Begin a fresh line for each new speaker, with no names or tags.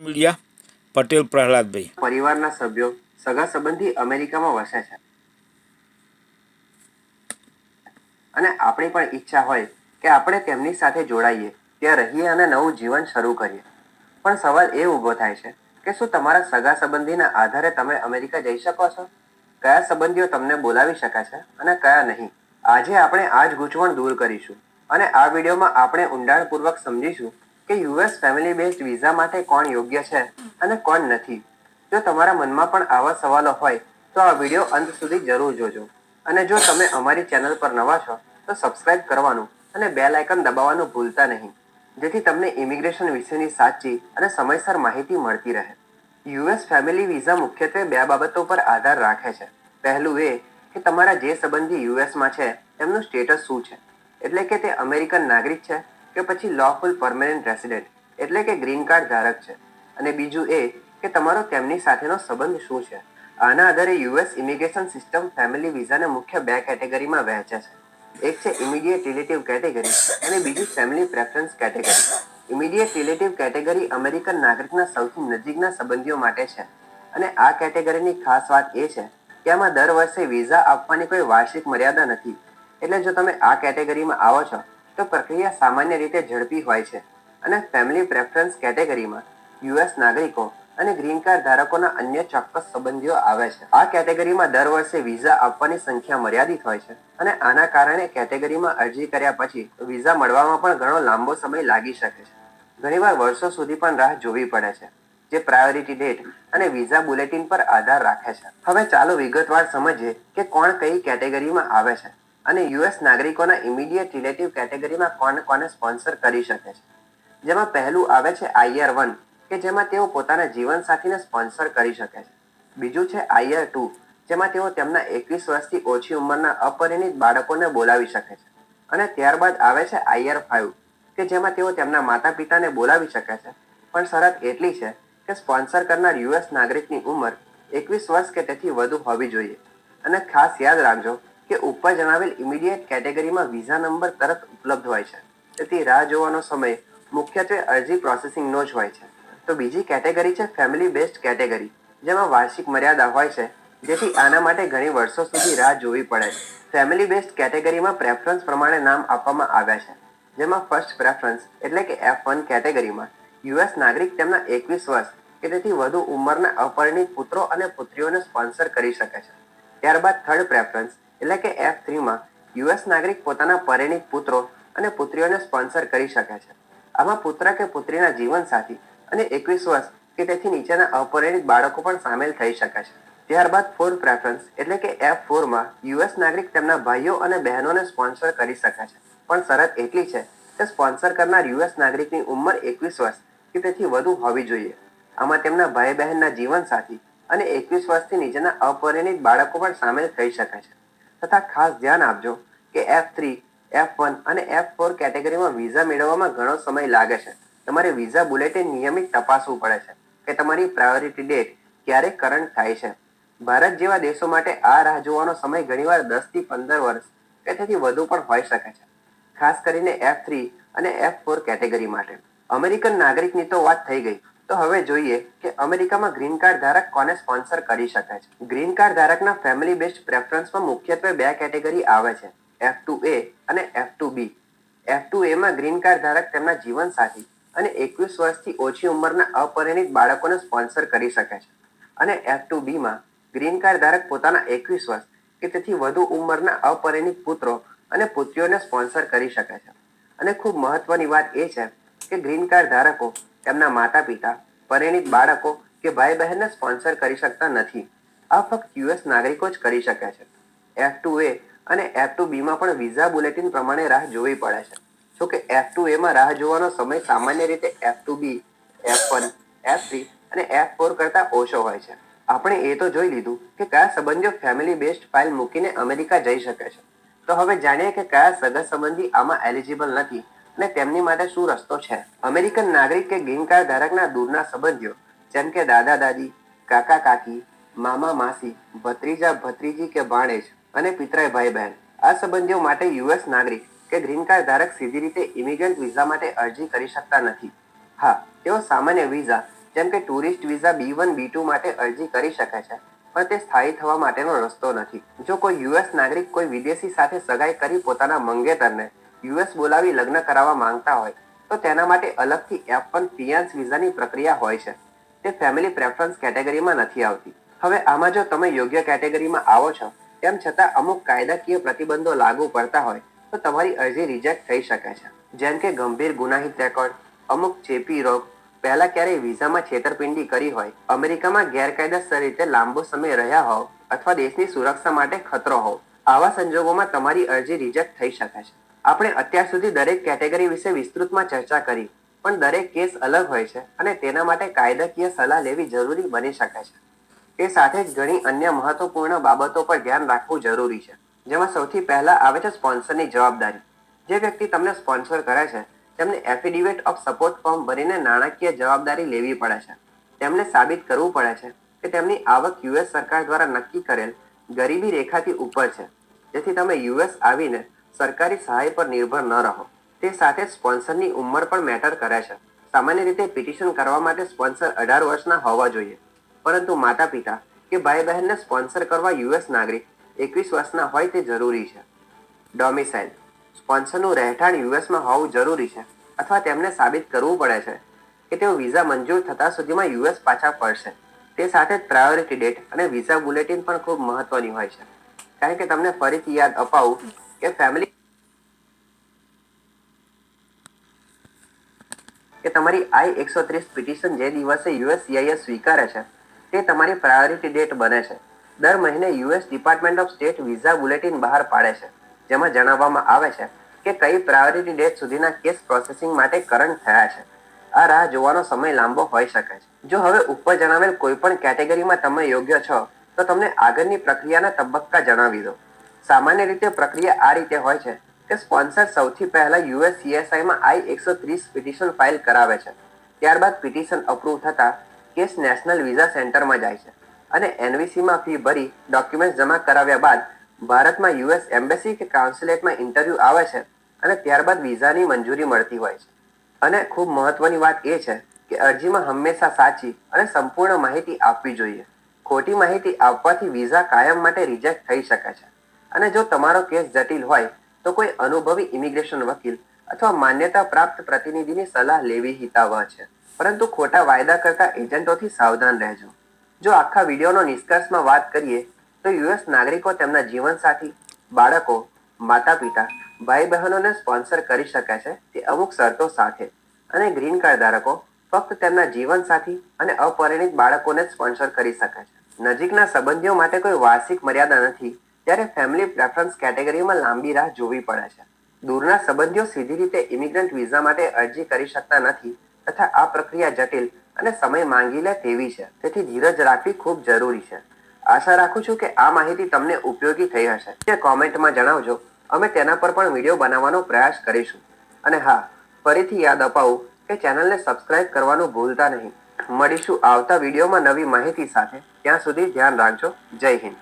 Media Patel Prahladbhai.
પરિવારના સભ્યો સગા સંબંધી અમેરિકામાં વસે છે અને આપણી પણ ઈચ્છા હોય કે આપણે તેમની સાથે જોડાઈએ, ત્યાં રહીએ અને નવું જીવન શરૂ કરીએ. પણ સવાલ એ ઊભો થાય છે કે શું તમારા સગા સંબંધીના આધારે તમે અમેરિકા જઈ શકો છો? કયા સંબંધીઓ તમને બોલાવી શકે છે અને કયા નહીં? આજે આપણે આ જ ગૂંચવણ દૂર કરીશું અને આ વિડીયોમાં આપણે ઊંડાણપૂર્વક સમજીશું કે યુએસ ફેમિલી બેઝડ વિઝા માટે કોણ યોગ્ય છે અને કોણ નથી. જો તમારા મનમાં પણ આવા સવાલો હોય તો આ વિડીયો અંત સુધી જરૂર જોજો. અને જો તમે અમારી ચેનલ પર નવા છો તો સબસ્ક્રાઇબ કરવાનું અને બેલ આઇકન દબાવવાનું ભૂલતા નહીં, જેથી તમને ઇમિગ્રેશન વિશેની સાચી અને સમયસર માહિતી મળતી રહે. યુએસ ફેમિલી વિઝા મુખ્યત્વે બે બાબતો પર આધાર રાખે છે. પહેલું એ કે તમારા જે સંબંધી યુએસમાં છે તેમનું સ્ટેટસ શું છે, એટલે કે તે અમેરિકન નાગરિક છે કે પછી લોફુલ પરમેનન્ટ રેસિડેન્ટ એટલે કે ગ્રીન કાર્ડ ધારક છે. અને બીજું એ કે તમારો તેમની સાથેનો સંબંધ શું છે. આના આધારે યુએસ ઇમિગ્રેશન સિસ્ટમ ફેમિલી વિઝાને મુખ્ય બે કેટેગરીમાં વહેંચે છે. એક છે ઇમિડિયેટ રિલેટિવ કેટેગરી અને બીજી family preference category. Immediate relative category American નાગરિકના સૌથી નજીકના સંબંધીઓ માટે છે અને આ કેટેગરીની ખાસ વાત એ છે કે આમાં દર વર્ષે વિઝા આપવાની કોઈ વાર્ષિક મર્યાદા નથી. એટલે જો તમે આ કેટેગરીમાં આવો છો તો પ્રક્રિયા સામાન્ય રીતે ઝડપી હોય છે. અને ફેમિલી પ્રેફરન્સ કેટેગરીમાં યુએસ નાગરિકો અને ગ્રીન કાર્ડ ધારકોના અન્ય ચોક્કસ સંબંધીઓ આવે છે. આ કેટેગરીમાં દર વર્ષે વિઝા આપવાની સંખ્યા મર્યાદિત હોય છે અને આના કારણે કેટેગરીમાં અરજી કર્યા પછી વિઝા મળવામાં પણ ઘણો લાંબો સમય લાગી શકે છે. ઘણીવાર વર્ષો સુધી પણ રાહ જોવી પડે છે, જે પ્રાયોરિટી ડેટ અને વિઝા બુલેટિન પર આધાર રાખે છે. હવે ચાલો વિગતવાર સમજીએ કે કોણ કઈ કેટેગરીમાં આવે છે અને યુએસ નાગરિકોના ઇમિડિયેટ રિલેટિવ કેટેગરીમાં કોણ કોને સ્પોન્સર કરી શકે છે. જેમાં પહેલું આવે છે IR-1 કે જેમાં તેઓ પોતાના જીવનસાથીને સ્પોન્સર કરી શકે છે. બીજું છે IR-2 જેમાં તેઓ તેમના 21 વર્ષથી ઓછી ઉંમરના અપરિણિત બાળકોને બોલાવી શકે છે. અને ત્યારબાદ આવે છે IR-5 કે જેમાં તેઓ તેમના માતા પિતાને બોલાવી શકે છે, પણ શરત એટલી છે કે સ્પોન્સર કરનાર યુએસ નાગરિકની ઉંમર 21 વર્ષ કે તેથી વધુ હોવી જોઈએ. અને ખાસ યાદ રાખજો કે ઉપર જણાવેલ ઇમિડિયેટ કેટેગરીમાં વિઝા નંબર તરત ઉપલબ્ધ હોય છે, તેથી રાહ જોવાનો સમય મુખ્યત્વે અરજી પ્રોસેસિંગનો જ હોય છે. તો બીજી કેટેગરી છે ફેમિલી બેઝડ કેટેગરી, જેમાં વાર્ષિક મર્યાદા હોય છે, જેથી આના માટે ઘણી વર્ષો સુધી રાહ જોવી પડે છે. ફેમિલી બેઝડ કેટેગરીમાં પ્રેફરન્સ પ્રમાણે નામ આપવામાં આવ્યા છે, જેમાં ફર્સ્ટ પ્રેફરન્સ એટલે કે F1 કેટેગરીમાં યુએસ નાગરિક તેમના 21 વર્ષ કે તેથી વધુ ઉંમરના અપરિણિત પુત્રો અને પુત્રીઓને સ્પોન્સર કરી શકે છે. ત્યારબાદ થર્ડ પ્રેફરન્સ એટલે કે F3માં યુએસ નાગરિક પોતાના પરિણિત પુત્રો અને પુત્રીઓને સ્પોન્સર કરી શકે છે. આમાં પુત્ર કે પુત્રીના જીવનસાથી અને 21 વર્ષ કે તેથી નીચેના અપરિણિત બાળકો પણ સામેલ થઈ શકે છે. ત્યારબાદ ફોર્થ પ્રેફરન્સ એટલે કે F4માં યુએસ નાગરિક તેમના ભાઈઓ અને બહેનોને સ્પોન્સર કરી શકે છે, પણ શરત એટલી છે કે સ્પોન્સર કરનાર યુએસ નાગરિકની ઉંમર 21 વર્ષ કે તેથી વધુ હોવી જોઈએ. આમાં તેમના ભાઈ બહેનના જીવનસાથી અને 21 વર્ષથી નીચેના અપરિણિત બાળકો પણ સામેલ થઈ શકે છે. તથા ખાસ ધ્યાન આપજો કે F3, F1 અને F4 કેટેગરીમાં વિઝા મેળવવામાં ઘણો સમય લાગે છે. તમારે વિઝા બુલેટિન નિયમિત તપાસવું પડે છે કે તમારી પ્રાયોરિટી ડેટ ક્યારે કરન્ટ થાય છે. ભારત જેવા દેશો માટે આ રાહ જોવાનો સમય ઘણીવાર 10 થી 15 વર્ષ કે તેથી વધુ પણ હોઈ શકે છે, ખાસ કરીને F3 અને F4 કેટેગરી માટે. અમેરિકન નાગરિકની તો વાત થઈ ગઈ, તો હવે જોઈએ કે અમેરિકામાં ગ્રીન કાર્ડ ધારક કોને સ્પોન્સર કરી શકે છે. ગ્રીન કાર્ડ ધારકના ફેમિલી બેઝડ પ્રેફરન્સમાં મુખ્યત્વે બે કેટેગરી આવે છે, F2A અને F2B. F2Aમાં ગ્રીન કાર્ડ ધારક તેમના જીવનસાથી અને 21 વર્ષથી ઓછી ઉંમરના અપરિણિત બાળકોને સ્પોન્સર કરી શકે છે. અને F2Bમાં ગ્રીન કાર્ડ ધારક પોતાના 21 વર્ષ કે તેથી વધુ ઉંમરના અપરિણિત પુત્રો અને પુત્રીઓને સ્પોન્સર કરી શકે છે. અને ખૂબ મહત્વની વાત એ છે કે ગ્રીન કાર્ડ ધારકો તેમના માતા પિતા, પરિણિત બાળકો કે ભાઈ બહેનને સ્પોન્સર કરી શકતા નથી. આ ફક્ત યુએસ નાગરિકો જ કરી શકે છે. F2A અને F2Bમાં પણ વિઝા બુલેટિન પ્રમાણે રાહ જોવી પડે છે. જોકે F2Aમાં રાહ જોવાનો સમય સામાન્ય રીતે F2B, F1, F3 અને F4 કરતાં ઓછો હોય છે. આપણે એ તો જોઈ લીધું કે કયા સંબંધીઓ ફેમિલી બેઝડ ફાઇલ મૂકીને અમેરિકા જઈ શકે છે. તો હવે જાણીએ કે કયા સગા સંબંધી આમાં એલિજિબલ નથી અને તેમની માટે શું રસ્તો છે. અમેરિકન નાગરિક કે ગ્રીન કાર્ડ ધારકના દૂરના સંબંધીઓ જેમ કે દાદા દાદી, કાકા કાકી, મામા માસી, ભત્રીજા ભત્રીજી કે ભાણેજ અને પિતરાઈ ભાઈ બહેન, આ સંબંધીઓ માટે યુએસ નાગરિક કે ગ્રીન કાર્ડ ધારક સીધી રીતે ઇમિગ્રન્ટ વિઝા માટે અરજી કરી શકતા નથી. હા, તેઓ સામાન્ય વિઝા જેમ કે ટુરિસ્ટ વિઝા B1 B2 માટે અરજી કરી શકે છે, પણ તે સ્થાયી થવા માટેનો રસ્તો નથી. જો કોઈ યુએસ નાગરિક કોઈ વિદેશી સાથે સગાઈ કરી પોતાના મંગેતરને યુએસ બોલાવી લગ્ન કરાવવા માંગતા હોય તો તેના માટે અલગથી F1 ફિયાન્સ વિઝાની પ્રક્રિયા હોય છે. તે ફેમિલી પ્રેફરન્સ કેટેગરીમાં નથી આવતી. હવે આમાં જો તમે યોગ્ય કેટેગરીમાં આવો છો તેમ છતાં અમુક કાયદાકીય પ્રતિબંધો લાગુ પડતા હોય તો તમારી અરજી રિજેક્ટ થઈ શકે છે. જેમ કે ગંભીર ગુનાહિત રેકોર્ડ, અમુક ચેપી રોગ, પહેલા ક્યારેય વિઝામાં છેતરપિંડી કરી હોય, અમેરિકામાં ગેરકાયદેસર રીતે લાંબો સમય રહ્યા હોવ અથવા દેશની સુરક્ષા માટે ખતરો હોવ. આવા સંજોગોમાં તમારી અરજી રિજેક્ટ થઈ શકે છે. આપણે અત્યાર સુધી દરેક કેટેગરી વિશે વિસ્તૃતમાં ચર્ચા કરી, પણ દરેક કેસ અલગ હોય છે અને તેના માટે કાયદાકીય સલાહ લેવી જરૂરી બની શકે છે. તે સાથે જ ઘણી અન્ય મહત્વપૂર્ણ બાબતો પર ધ્યાન રાખવું જરૂરી છે, જેમાં સૌથી પહેલા આવે છે સ્પોન્સરની જવાબદારી. જે વ્યક્તિ તમને સ્પોન્સર કરે છે તેમને એફિડેવિટ ઓફ સપોર્ટ ફોર્મ ભરીને નાણાકીય જવાબદારી લેવી પડે છે. તેમને સાબિત કરવું પડે છે કે તેમની આવક યુએસ સરકાર દ્વારા નક્કી કરેલ ગરીબી રેખાથી ઉપર છે, જેથી તમે યુએસ આવીને સરકારી સહાય પર નિર્ભર ન રહો. તે સાથે સ્પોન્સરની ઉંમર પણ મેટર કરે છે. સામાન્ય રીતે પિટિશન કરવા માટે સ્પોન્સર 18 વર્ષના હોવા જોઈએ, પરંતુ માતા પિતા કે ભાઈ બહેનને સ્પોન્સર કરવા યુએસ નાગરિક 21 વર્ષના હોય તે જરૂરી છે. ડોમિસાઇલ સ્પોન્સરનું રહેઠાણ યુએસમાં હોવું જરૂરી છે અથવા તેમને સાબિત કરવું પડે છે કે તેઓ વિઝા મંજૂર થતા સુધીમાં યુએસ પાછા ફરશે. તે સાથે જ પ્રાયોરિટી ડેટ અને વિઝા બુલેટિન પણ ખૂબ મહત્વની હોય છે, કારણ કે તમને ફરીથી યાદ અપાવું કે તમારી I-130 પિટિશન જે દિવસે USCIS સ્વીકારે છે તે તમારી પ્રાયોરિટી ડેટ બને છે. દર મહિને US department of state visa bulletin બહાર પાડે છે, જેમાં જણાવવામાં આવે છે કે કઈ પ્રાયોરિટી ડેટ સુધીના કેસ પ્રોસેસિંગ માટે કરંટ થયા છે. આ રાહ જોવાનો સમય લાંબો હોઈ શકે છે. જો હવે ઉપર જણાવેલ કોઈ પણ કેટેગરીમાં તમે યોગ્ય છો તો તમને આગળની પ્રક્રિયાના તબક્કા જણાવી દો. સામાન્ય રીતે પ્રક્રિયા આ રીતે હોય છે કે સ્પોન્સર સૌથી પહેલા USCISમાં I-130 પિટિશન ફાઇલ કરાવે છે. ત્યારબાદ પિટિશન અપ્રૂવ થતા કેસ નેશનલ વિઝા સેન્ટરમાં જાય છે અને NVCમાં ફી ભરી ડોક્યુમેન્ટ જમા કરાવ્યા બાદ ભારતમાં યુએસ એમ્બેસી કે કાઉન્સિલેટમાં ઇન્ટરવ્યૂ આવે છે અને ત્યારબાદ વિઝાની મંજૂરી મળતી હોય છે. અને ખૂબ મહત્વની વાત એ છે કે અરજીમાં હંમેશા સાચી અને સંપૂર્ણ માહિતી આપવી જોઈએ. ખોટી માહિતી આપવાથી વિઝા કાયમ માટે રિજેક્ટ થઈ શકે છે. અને જો તમારો કેસ જટિલ હોય તો કોઈ અનુભવી ઇમિગ્રેશન વકીલ અથવા માન્યતા પ્રાપ્ત પ્રતિનિધિની સલાહ લેવી હિતાવહ છે. પરંતુ ખોટા વાયદા કરતા એજન્ટોથી સાવધાન રહેજો. જો આખા વિડીયોનો નિષ્કર્ષમાં વાત કરીએ તો યુએસ નાગરિકો તેમના જીવનસાથી, બાળકો, માતા પિતા, ભાઈ બહેનોને સ્પોન્સર કરી શકે છે તે અમુક શરતો સાથે, અને ગ્રીન કાર્ડ ધારકો ફક્ત તેમના જીવનસાથી અને અપરિણિત બાળકોને જ સ્પોન્સર કરી શકે છે. નજીકના સંબંધીઓ માટે કોઈ વાર્ષિક મર્યાદા નથી, ત્યારે ફેમિલી પ્રેફરન્સ કેટેગરીમાં લાંબી રાહ જોવી પડે છે. દૂરના સંબંધીઓ સીધી રીતે ઇમિગ્રન્ટ વિઝા માટે અરજી કરી શકતા નથી તથા આ પ્રક્રિયા જટિલ અને સમય માંગી લે તેવી છે. તેથી ધીરજ રાખવી ખૂબ જરૂરી છે. આશા રાખું છું કે આ માહિતી તમને ઉપયોગી થઈ હશે. તે કોમેન્ટમાં જણાવજો. અમે તેના પર પણ વિડીયો બનાવવાનો પ્રયાસ કરીશું. અને હા, ફરીથી યાદ અપાવું કે ચેનલને સબસ્ક્રાઇબ કરવાનું ભૂલતા નહીં. મળીશું આવતા વિડીયોમાં નવી માહિતી સાથે. ત્યાં સુધી ધ્યાન રાખજો. જય હિન્દ.